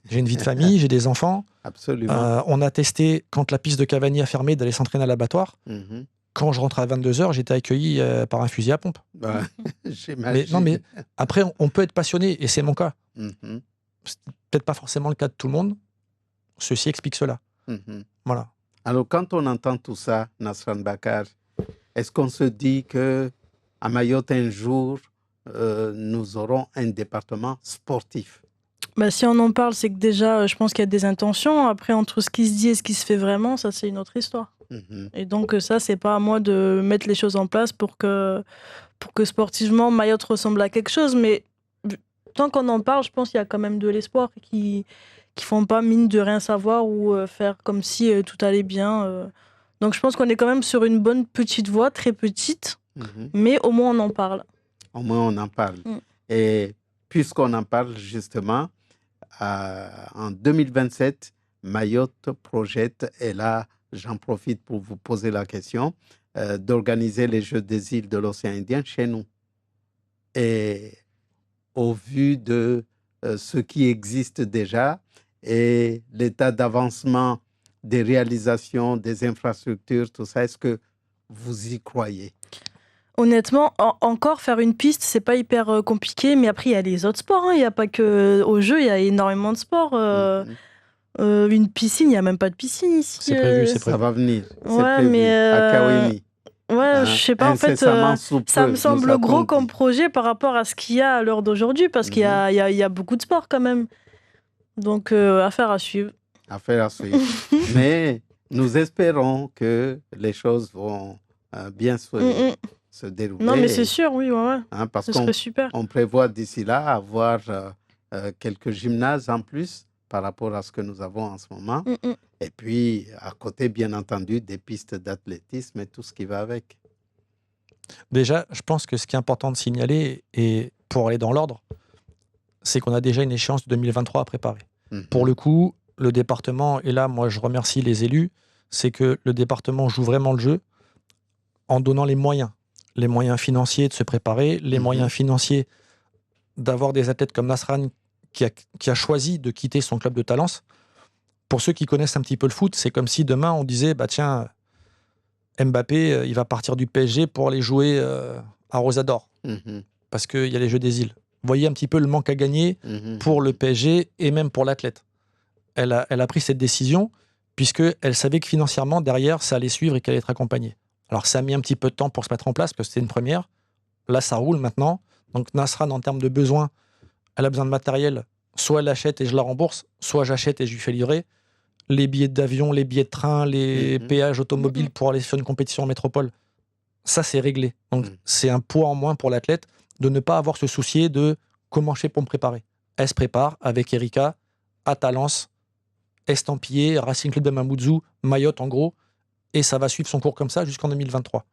J'ai une vie de famille, j'ai des enfants. Absolument. On a testé, quand la piste de Cavani a fermé, d'aller s'entraîner à l'abattoir. Quand je rentre à 22h, j'étais accueilli par un fusil à pompe. Mais après, on peut être passionné, et c'est mon cas. C'est peut-être pas forcément le cas de tout le monde. Ceci explique cela. Voilà. Alors, quand on entend tout ça, Nasran Bakar, est-ce qu'on se dit qu'à Mayotte, un jour, nous aurons un département sportif? Si on en parle, c'est que déjà, je pense qu'il y a des intentions. Après, entre ce qui se dit et ce qui se fait vraiment, ça, c'est une autre histoire. Et donc, ça, c'est pas à moi de mettre les choses en place pour que sportivement, Mayotte ressemble à quelque chose. Mais tant qu'on en parle, je pense qu'il y a quand même de l'espoir qui font pas mine de rien savoir ou faire comme si tout allait bien. Donc, je pense qu'on est quand même sur une bonne petite voie, très petite, mais au moins, on en parle. Au moins, on en parle. Et puisqu'on en parle, justement, en 2027, Mayotte projette, et là, j'en profite pour vous poser la question, d'organiser les Jeux des îles de l'océan Indien chez nous. Et au vu de ce qui existe déjà et l'état d'avancement des réalisations, des infrastructures, tout ça, est-ce que vous y croyez? Honnêtement, encore faire une piste, c'est pas hyper compliqué, mais après, il y a les autres sports. Il n'y a pas que au jeu, il y a énormément de sports. Une piscine, il n'y a même pas de piscine ici. C'est prévu, c'est prévu. Ça va venir. Ouais, prévu, mais à Kawini. Ouais, je sais pas, en fait, ça me semble gros comme projet par rapport à ce qu'il y a à l'heure d'aujourd'hui, parce qu'il y a beaucoup de sports quand même. Donc, affaire à suivre. Affaire à suivre. Mais nous espérons que les choses vont bien se dérouler. Non, mais c'est sûr, oui, ouais. Parce ce serait super. On prévoit d'ici là avoir quelques gymnases en plus par rapport à ce que nous avons en ce moment. Et puis, à côté, bien entendu, des pistes d'athlétisme et tout ce qui va avec. Déjà, je pense que ce qui est important de signaler, et pour aller dans l'ordre, c'est qu'on a déjà une échéance de 2023 à préparer. Pour le coup, le département, et là, moi, je remercie les élus, c'est que le département joue vraiment le jeu en donnant les moyens financiers de se préparer, les moyens financiers d'avoir des athlètes comme Nasran qui a choisi de quitter son club de Talence. Pour ceux qui connaissent un petit peu le foot, c'est comme si demain on disait tiens, Mbappé, il va partir du PSG pour aller jouer à Rosador, parce qu'il y a les Jeux des îles. Vous voyez un petit peu le manque à gagner pour le PSG et même pour l'athlète. Elle a pris cette décision puisqu'elle savait que financièrement, derrière, ça allait suivre et qu'elle allait être accompagnée. Alors ça a mis un petit peu de temps pour se mettre en place parce que c'était une première. Là, ça roule maintenant. Donc Nasran, en termes de besoins, elle a besoin de matériel. Soit elle achète et je la rembourse, soit j'achète et je lui fais livrer. Les billets d'avion, les billets de train, les péages automobiles pour aller sur une compétition en métropole, ça c'est réglé. Donc c'est un poids en moins pour l'athlète de ne pas avoir ce souci de comment je fais pour me préparer. Elle se prépare avec Erika à Talence, estampillé, Racing Club de Mamoudzou, Mayotte en gros, et ça va suivre son cours comme ça jusqu'en 2023.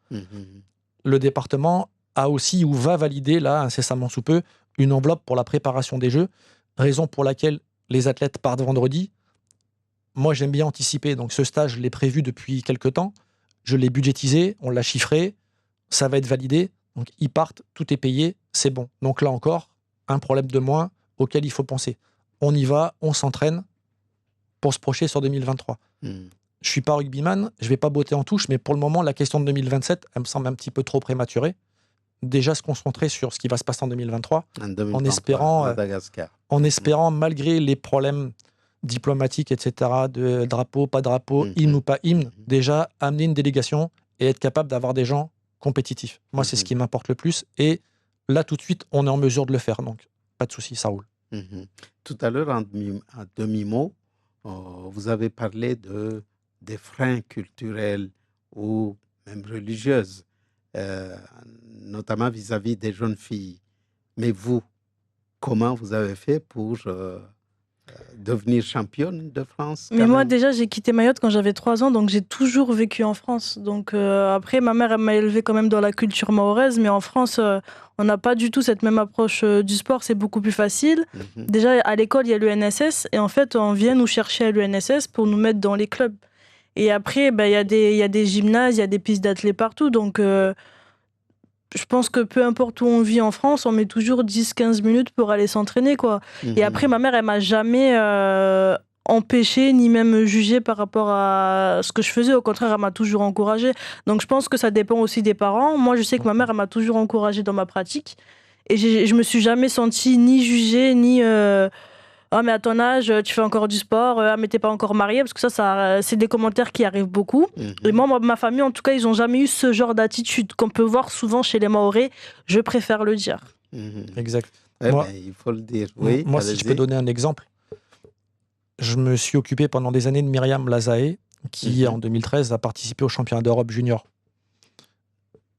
Le département a aussi ou va valider, là, incessamment sous peu, une enveloppe pour la préparation des Jeux, raison pour laquelle les athlètes partent vendredi. moi, j'aime bien anticiper. Donc, ce stage, je l'ai prévu depuis quelques temps. Je l'ai budgétisé, on l'a chiffré, ça va être validé. Donc, ils partent, tout est payé, c'est bon. Donc, là encore, un problème de moins auquel il faut penser. On y va, on s'entraîne pour se projeter sur 2023. Je ne suis pas rugbyman, je ne vais pas botter en touche, mais pour le moment, la question de 2027, elle me semble un petit peu trop prématurée. Déjà se concentrer sur ce qui va se passer en 2023, en espérant, malgré les problèmes diplomatiques, etc., de drapeau, pas drapeau, hymne ou pas hymne, déjà amener une délégation et être capable d'avoir des gens compétitifs. Moi, c'est ce qui m'importe le plus. Et là, tout de suite, on est en mesure de le faire. Donc, pas de souci, ça roule. Tout à l'heure, en demi-mot, vous avez parlé des freins culturels ou même religieuses, notamment vis-à-vis des jeunes filles. Mais vous, comment vous avez fait pour devenir championne de France? Mais moi, déjà, j'ai quitté Mayotte quand j'avais 3 ans, donc j'ai toujours vécu en France. Donc après, ma mère, elle m'a élevée quand même dans la culture mahoraise, mais en France, on n'a pas du tout cette même approche du sport, c'est beaucoup plus facile. Déjà, à l'école, il y a l'UNSS, et en fait, on vient nous chercher à l'UNSS pour nous mettre dans les clubs. Et après, il y a des gymnases, il y a des pistes d'athlètes partout, donc je pense que peu importe où on vit en France, on met toujours 10-15 minutes pour aller s'entraîner, quoi. Et après, ma mère, elle m'a jamais empêché ni même jugé par rapport à ce que je faisais. Au contraire, elle m'a toujours encouragée. Donc je pense que ça dépend aussi des parents. Moi, je sais que ma mère, elle m'a toujours encouragée dans ma pratique. Et je me suis jamais sentie ni jugée, ni... Ah, mais à ton âge, tu fais encore du sport, ah, mais t'es pas encore mariée, parce que ça c'est des commentaires qui arrivent beaucoup. Et moi, ma famille, en tout cas, ils ont jamais eu ce genre d'attitude qu'on peut voir souvent chez les Mahorais. Je préfère le dire. Exact. Moi, il faut le dire. Oui, moi, si je peux donner un exemple, je me suis occupé pendant des années de Myriam Lazae, qui en 2013 a participé au championnat d'Europe junior.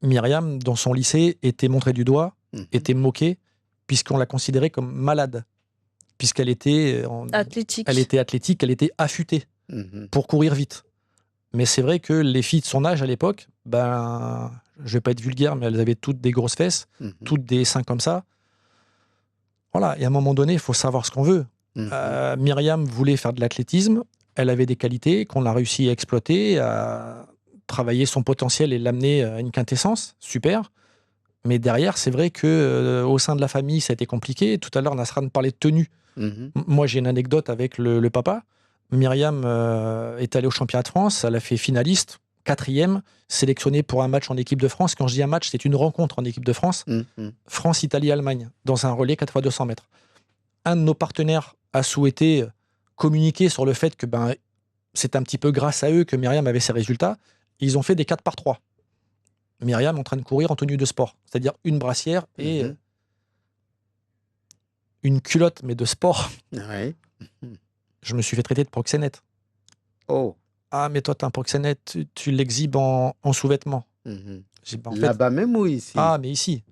Myriam, dans son lycée, était montrée du doigt, était moquée, puisqu'on la considérait comme malade. Puisqu'elle était athlétique, elle était affûtée pour courir vite. Mais c'est vrai que les filles de son âge à l'époque, ben, je vais pas être vulgaire, mais elles avaient toutes des grosses fesses, toutes des seins comme ça. Voilà, et à un moment donné, il faut savoir ce qu'on veut. Myriam voulait faire de l'athlétisme, elle avait des qualités qu'on a réussi à exploiter, à travailler son potentiel et l'amener à une quintessence, super. Mais derrière, c'est vrai que au sein de la famille, ça a été compliqué. Tout à l'heure, Nasran parlait de tenue. Moi, j'ai une anecdote avec le papa. Myriam est allée au championnat de France, elle a fait finaliste, 4e, sélectionnée pour un match en équipe de France. Quand je dis un match, c'est une rencontre en équipe de France. France, Italie, Allemagne, dans un relais 4x200 mètres. Un de nos partenaires a souhaité communiquer sur le fait que c'est un petit peu grâce à eux que Myriam avait ses résultats. Ils ont fait des 4x3. Myriam en train de courir en tenue de sport, c'est-à-dire une brassière et une culotte, mais de sport. Je me suis fait traiter de proxénète. Oh. Ah, mais toi, t'es un proxénète, tu l'exhibes en sous-vêtements. Là-bas même ou ici? Ah, mais ici.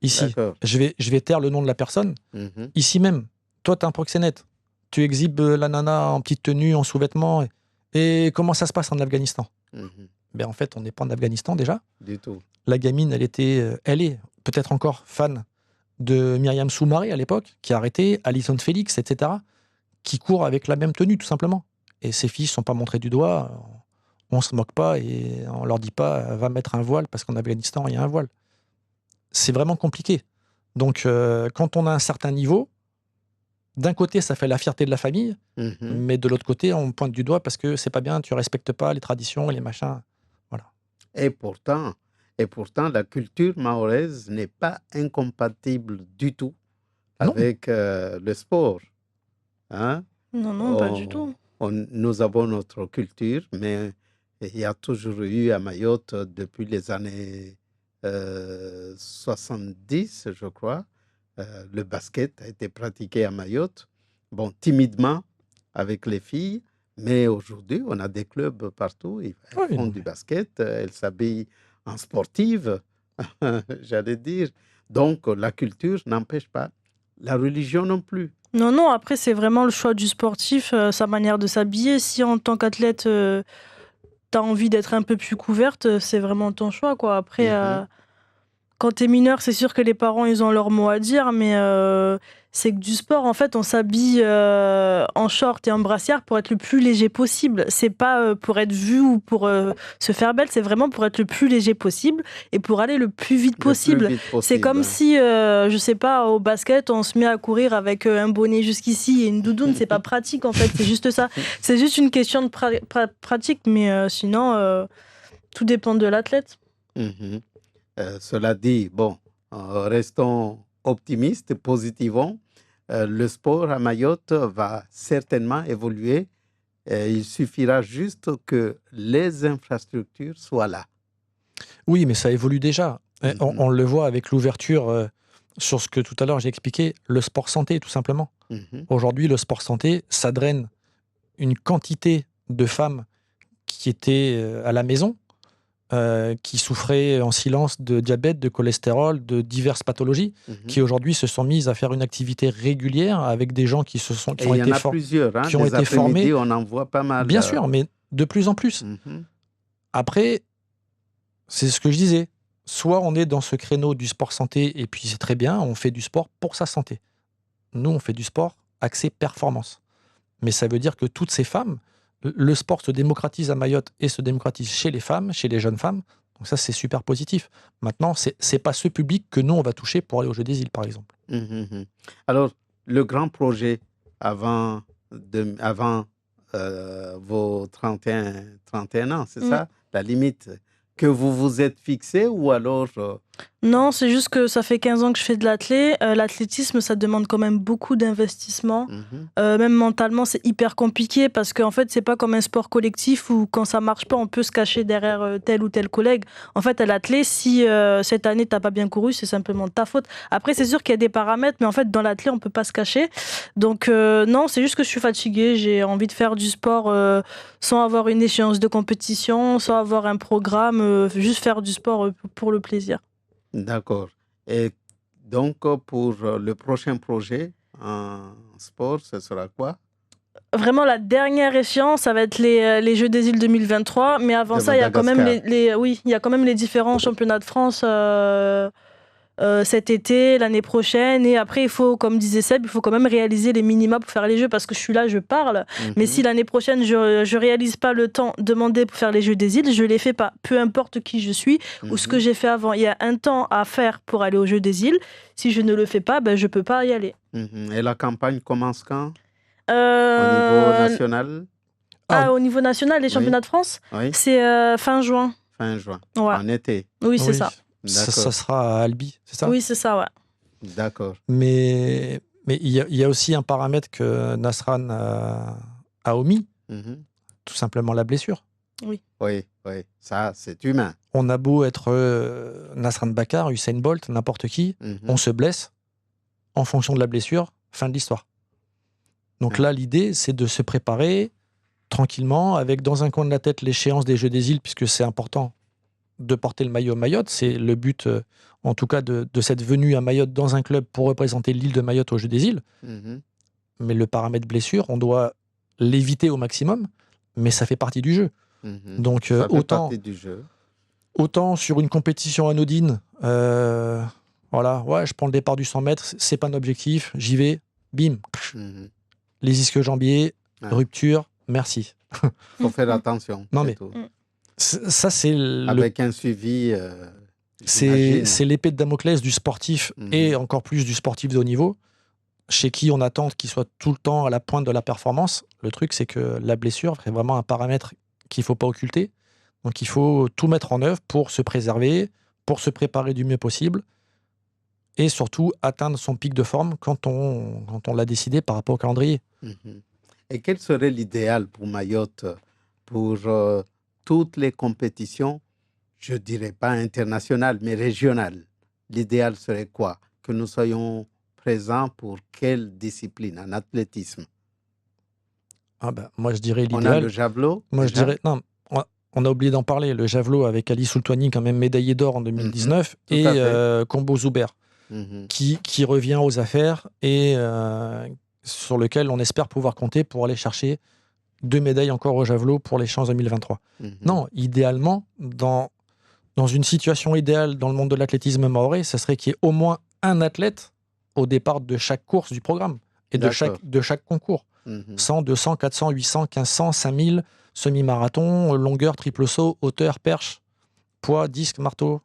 Ici. Je vais taire le nom de la personne. Ici même. Toi, t'es un proxénète. Tu exhibes la nana en petite tenue, en sous-vêtements. Et comment ça se passe en Afghanistan? Ben, en fait, on n'est pas en Afghanistan déjà. Du tout. La gamine, elle est peut-être encore fan de Myriam Soumaré à l'époque, qui a arrêté, Alison Félix, etc., qui court avec la même tenue, tout simplement. Et ces filles ne sont pas montrées du doigt, on ne se moque pas et on ne leur dit pas va mettre un voile parce qu'en Afghanistan, il y a un voile. C'est vraiment compliqué. Donc, quand on a un certain niveau, d'un côté, ça fait la fierté de la famille, mais de l'autre côté, on pointe du doigt parce que c'est pas bien, tu respectes pas les traditions et les machins. Voilà. Et pourtant, la culture mahoraise n'est pas incompatible du tout avec le sport. Hein? Non, pas du tout. Nous avons notre culture, mais il y a toujours eu à Mayotte, depuis les années 70, je crois, le basket a été pratiqué à Mayotte, bon, timidement avec les filles, mais aujourd'hui, on a des clubs partout, ils font du basket, elles s'habillent en sportive, j'allais dire. Donc, la culture n'empêche pas, la religion non plus. Non, après, c'est vraiment le choix du sportif, sa manière de s'habiller. Si en tant qu'athlète, t'as envie d'être un peu plus couverte, c'est vraiment ton choix, quoi. Après, quand t'es mineur, c'est sûr que les parents, ils ont leur mot à dire, mais c'est que du sport, en fait, on s'habille en short et en brassière pour être le plus léger possible. C'est pas pour être vu ou pour se faire belle, c'est vraiment pour être le plus léger possible et pour aller le plus vite possible. C'est comme si, je sais pas, au basket, on se met à courir avec un bonnet jusqu'ici et une doudoune. C'est pas pratique, en fait. C'est juste ça. C'est juste une question de pratique, mais sinon, tout dépend de l'athlète. Cela dit, bon, restons optimistes, positivons. Le sport à Mayotte va certainement évoluer. Il suffira juste que les infrastructures soient là. Oui, mais ça évolue déjà. On le voit avec l'ouverture sur ce que tout à l'heure j'ai expliqué, le sport santé, tout simplement. Aujourd'hui, le sport santé, ça draine une quantité de femmes qui étaient à la maison, qui souffraient en silence de diabète, de cholestérol, de diverses pathologies, qui aujourd'hui se sont mises à faire une activité régulière avec des gens qui ont il y en a plusieurs, qui ont été formés. On en voit pas mal. Bien sûr, mais de plus en plus. Après, c'est ce que je disais. Soit on est dans ce créneau du sport santé et puis c'est très bien, on fait du sport pour sa santé. Nous, on fait du sport axé performance. Mais ça veut dire que toutes ces femmes, le sport se démocratise à Mayotte et se démocratise chez les femmes, chez les jeunes femmes. Donc ça, c'est super positif. Maintenant, c'est pas ce public que nous, on va toucher pour aller aux Jeux des îles, par exemple. Alors, le grand projet avant vos 31 ans, c'est ça? La limite que vous vous êtes fixé ou alors... Non, c'est juste que ça fait 15 ans que je fais de l'athlétisme, ça demande quand même beaucoup d'investissement. Même mentalement, c'est hyper compliqué parce qu'en fait, c'est pas comme un sport collectif où quand ça marche pas, on peut se cacher derrière tel ou tel collègue. En fait, à l'athlé, si cette année, t'as pas bien couru, c'est simplement de ta faute. Après, c'est sûr qu'il y a des paramètres, mais en fait, dans l'athlé, on peut pas se cacher. Donc, non, c'est juste que je suis fatiguée. J'ai envie de faire du sport sans avoir une échéance de compétition, sans avoir un programme, juste faire du sport pour le plaisir. D'accord. Et donc, pour le prochain projet en sport, ce sera quoi? Vraiment, la dernière échéance, ça va être les Jeux des îles 2023. Mais avant ça, il y a quand même il y a quand même les différents championnats de France cet été, l'année prochaine. Et après, il faut, comme disait Seb, il faut quand même réaliser les minima pour faire les Jeux parce que je suis là, je parle. Mais si l'année prochaine, je réalise pas le temps demandé pour faire les Jeux des îles, je les fais pas. Peu importe qui je suis ou ce que j'ai fait avant. Il y a un temps à faire pour aller aux Jeux des îles. Si je ne le fais pas, je peux pas y aller. Et la campagne commence quand? Au niveau national? Au niveau national, les championnats de France, c'est fin juin. Fin juin, ouais. En été. Oui, c'est ça. Ça sera à Albi, c'est ça? Oui, c'est ça, ouais. D'accord. Mais il y a aussi un paramètre que Nasran a omis, tout simplement la blessure. Oui, ça, c'est humain. On a beau être Nasran Bakar, Usain Bolt, n'importe qui, on se blesse en fonction de la blessure, fin de l'histoire. Donc là, l'idée, c'est de se préparer tranquillement, avec dans un coin de la tête l'échéance des Jeux des îles, puisque c'est important de porter le maillot Mayotte. C'est le but, en tout cas, de cette venue à Mayotte dans un club pour représenter l'île de Mayotte aux Jeux des îles. Mais le paramètre blessure, on doit l'éviter au maximum, mais ça fait partie du jeu. Donc ça fait partie du jeu. Autant sur une compétition anodine, voilà, je prends le départ du 100 mètres, c'est pas un objectif, j'y vais, bim. Les ischio-jambiers, rupture, merci. Faut faire attention. Non mais ça c'est avec un suivi. C'est l'épée de Damoclès du sportif et encore plus du sportif de haut niveau, chez qui on attend qu'il soit tout le temps à la pointe de la performance. Le truc, c'est que la blessure est vraiment un paramètre qu'il faut pas occulter. Donc il faut tout mettre en œuvre pour se préserver, pour se préparer du mieux possible. Et surtout atteindre son pic de forme quand on l'a décidé par rapport au calendrier. Et quel serait l'idéal pour Mayotte, pour toutes les compétitions, je ne dirais pas internationales, mais régionales? L'idéal serait quoi? Que nous soyons présents pour quelle discipline en athlétisme? Moi, je dirais l'idéal. On a le javelot? Moi, je dirais... Non, on a oublié d'en parler. Le javelot avec Ali Soultouani, quand même médaillé d'or en 2019, et Combo Zuber. Qui revient aux affaires et sur lequel on espère pouvoir compter pour aller chercher 2 médailles encore au javelot pour les Champs 2023. Non, idéalement, dans Dans une situation idéale dans le monde de l'athlétisme mahorais, ça serait qu'il y ait au moins un athlète au départ de chaque course du programme et de chaque concours. 100, 200, 400, 800, 1500, 5000, semi-marathon, longueur, triple saut, hauteur, perche, poids, disque, marteau,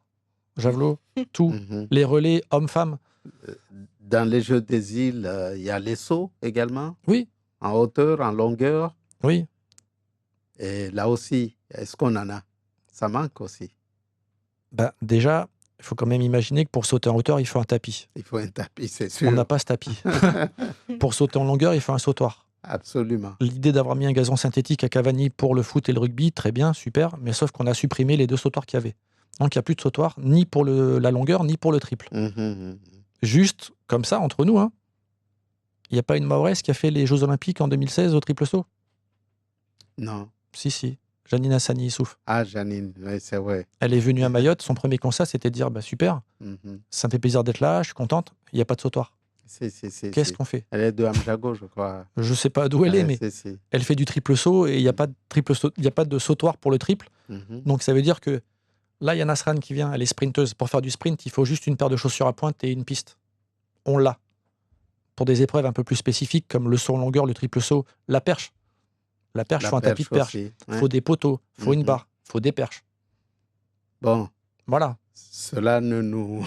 javelot, tout. Les relais, hommes-femmes. Dans les Jeux des îles, il y a les sauts également. Oui. En hauteur, en longueur. Oui. Et là aussi, est-ce qu'on en a? Ça manque aussi. Ben, déjà, il faut quand même imaginer que pour sauter en hauteur, il faut un tapis. Il faut un tapis, c'est sûr. On n'a pas ce tapis. Pour sauter en longueur, il faut un sautoir. Absolument. L'idée d'avoir mis un gazon synthétique à Cavani pour le foot et le rugby, très bien, super, mais sauf qu'on a supprimé les 2 sautoirs qu'il y avait. Donc il n'y a plus de sautoir, ni pour la longueur, ni pour le triple. Juste comme ça, entre nous, hein. Il n'y a pas une Mahoraise qui a fait les Jeux Olympiques en 2016 au triple saut? Non. Si. Janine Hassani Issouf. Ah, Janine, oui, c'est vrai. Elle est venue à Mayotte, son premier constat, c'était de dire bah, super, ça me fait plaisir d'être là, je suis contente, il n'y a pas de sautoir. Qu'est-ce qu'on fait? Elle est de Amjago, je crois. Je ne sais pas d'où elle est, mais elle fait du triple saut et il n'y a pas de sautoir pour le triple. Donc ça veut dire que là, il y a Nasran qui vient, elle est sprinteuse. Pour faire du sprint, il faut juste une paire de chaussures à pointe et une piste. On l'a. Pour des épreuves un peu plus spécifiques comme le saut en longueur, le triple saut, la perche. La perche, il faut un tapis de perche. Il faut des poteaux, il faut une barre, il faut des perches. Bon. Voilà. Cela ne nous...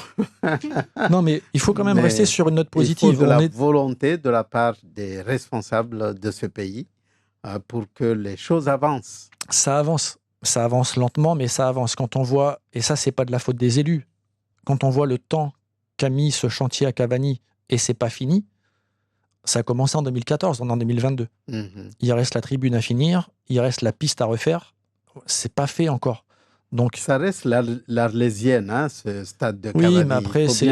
Non, mais il faut quand même rester sur une note positive. Il faut de la volonté de la part des responsables de ce pays pour que les choses avancent. Ça avance. Ça avance lentement, mais ça avance. Quand on voit, et ça, c'est pas de la faute des élus, quand on voit le temps qu'a mis ce chantier à Cavani et c'est pas fini, ça a commencé en 2014, on est en 2022. Il reste la tribune à finir, il reste la piste à refaire, c'est pas fait encore. Donc, ça reste l'Arlésienne, hein, ce stade de Cavani. Oui, mais après, c'est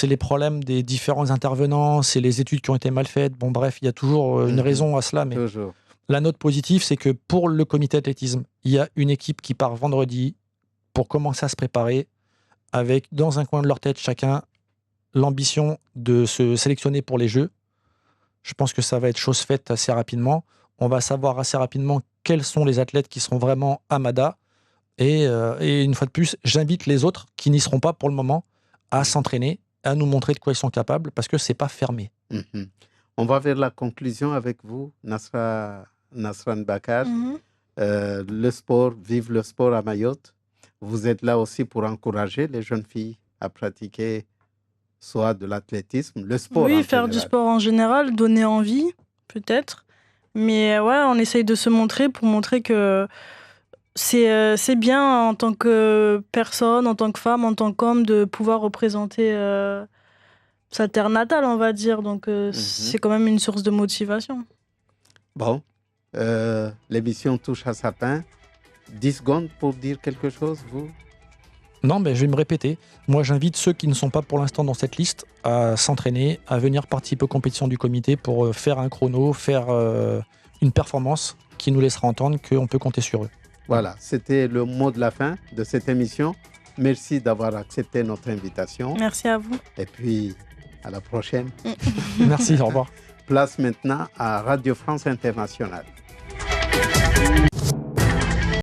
les problèmes des différents intervenants, c'est les études qui ont été mal faites. Bon, bref, il y a toujours une raison à cela. Mais toujours. La note positive, c'est que pour le comité athlétisme, il y a une équipe qui part vendredi pour commencer à se préparer avec, dans un coin de leur tête, chacun, l'ambition de se sélectionner pour les Jeux. Je pense que ça va être chose faite assez rapidement. On va savoir assez rapidement quels sont les athlètes qui seront vraiment à Mada. Et une fois de plus, j'invite les autres qui n'y seront pas pour le moment à s'entraîner, à nous montrer de quoi ils sont capables, parce que c'est pas fermé. On va vers la conclusion avec vous, Nasran Bakar. Le sport, vive le sport à Mayotte. Vous êtes là aussi pour encourager les jeunes filles à pratiquer soit de l'athlétisme, le sport. Oui, faire du sport en général, donner envie, peut-être. Mais ouais, on essaye de se montrer pour montrer que c'est bien en tant que personne, en tant que femme, en tant qu'homme, de pouvoir représenter sa terre natale, on va dire. Donc c'est quand même une source de motivation. Bon, l'émission touche à sa fin. 10 secondes pour dire quelque chose, vous? Non, mais je vais me répéter. Moi, j'invite ceux qui ne sont pas pour l'instant dans cette liste à s'entraîner, à venir participer aux compétitions du comité pour faire un chrono, faire une performance qui nous laissera entendre qu'on peut compter sur eux. Voilà, c'était le mot de la fin de cette émission. Merci d'avoir accepté notre invitation. Merci à vous. Et puis, à la prochaine. Merci, au revoir. Place maintenant à Radio France Internationale.